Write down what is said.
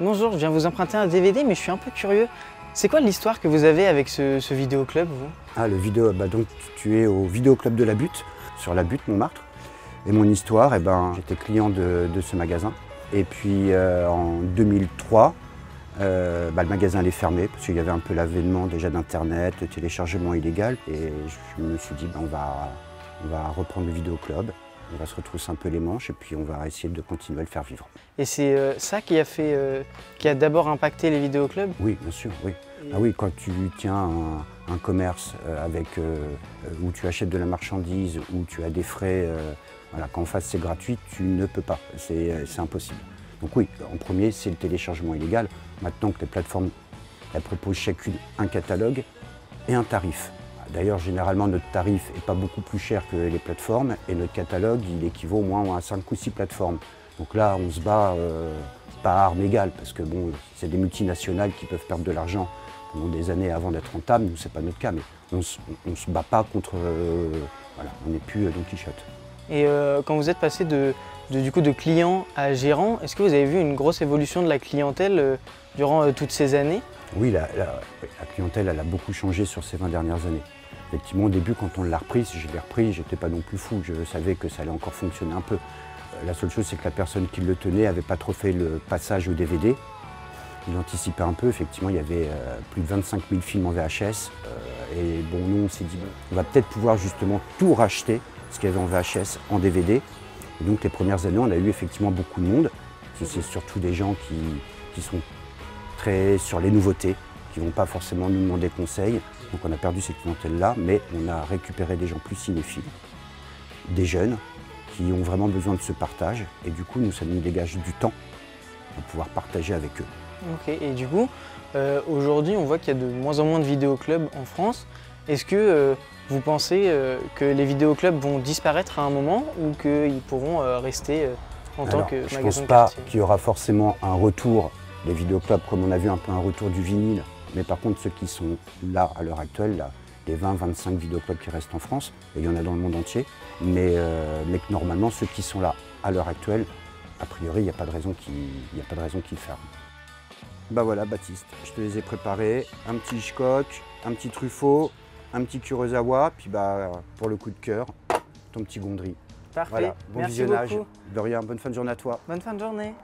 Bonjour, je viens vous emprunter un DVD, mais je suis un peu curieux. C'est quoi l'histoire que vous avez avec ce vidéoclub, vous? Ah, le vidéo, donc tu es au vidéoclub de la Butte, sur la Butte, Montmartre. Et mon histoire, j'étais client de ce magasin. Et puis en 2003, le magasin allait fermer parce qu'il y avait un peu l'avènement déjà d'Internet, le téléchargement illégal. Et je me suis dit, on va reprendre le vidéoclub. On va se retrousser un peu les manches et puis on va essayer de continuer à le faire vivre. Et c'est ça qui a d'abord impacté les vidéoclubs? Oui, bien sûr, oui. Ah oui, quand tu tiens un commerce où tu achètes de la marchandise, où tu as des frais, qu'en face c'est gratuit, tu ne peux pas, c'est impossible. Donc oui, en premier, c'est le téléchargement illégal. Maintenant que les plateformes, elles proposent chacune un catalogue et un tarif. D'ailleurs, généralement, notre tarif n'est pas beaucoup plus cher que les plateformes et notre catalogue, il équivaut au moins à 5 ou 6 plateformes. Donc là, on se bat pas à armes égales parce que bon, c'est des multinationales qui peuvent perdre de l'argent pendant des années avant d'être rentables. Nous, c'est pas notre cas, mais on ne se bat pas contre... on n'est plus Don Quichotte. Et quand vous êtes passé de client à gérant, est-ce que vous avez vu une grosse évolution de la clientèle durant toutes ces années? Oui, la clientèle, elle a beaucoup changé sur ces 20 dernières années. Effectivement, au début, quand on l'a reprise, je l'ai repris, j'étais pas non plus fou, je savais que ça allait encore fonctionner un peu. La seule chose, c'est que la personne qui le tenait n'avait pas trop fait le passage au DVD. Il anticipait un peu, effectivement, il y avait plus de 25 000 films en VHS. Et bon, nous, on s'est dit, on va peut-être pouvoir justement tout racheter, ce qu'il y avait en VHS, en DVD. Et donc, les premières années, on a eu effectivement beaucoup de monde. C'est surtout des gens qui sont très sur les nouveautés, qui ne vont pas forcément nous demander conseil. Donc on a perdu cette clientèle-là, mais on a récupéré des gens plus cinéphiles, des jeunes qui ont vraiment besoin de ce partage. Et du coup, ça nous dégage du temps pour pouvoir partager avec eux. Ok, et du coup, aujourd'hui, on voit qu'il y a de moins en moins de vidéoclubs en France. Est-ce que vous pensez que les vidéoclubs vont disparaître à un moment ou qu'ils pourront rester en tant que magasin de quartier? Je ne pense pas qu'il y aura forcément un retour des vidéoclubs, comme on a vu un peu un retour du vinyle. Mais par contre, ceux qui sont là à l'heure actuelle, là, les 20-25 vidéoclubs qui restent en France, et il y en a dans le monde entier, mais que normalement, ceux qui sont là à l'heure actuelle, a priori, il n'y a pas de raison qu'ils ferment. Bah voilà, Baptiste, je te les ai préparés. Un petit Hitchcock, un petit Truffaut, un petit Kurosawa, puis pour le coup de cœur, ton petit Gondry. Parfait, Voilà, bon merci visionnage. beaucoup. De rien, bonne fin de journée à toi. Bonne fin de journée.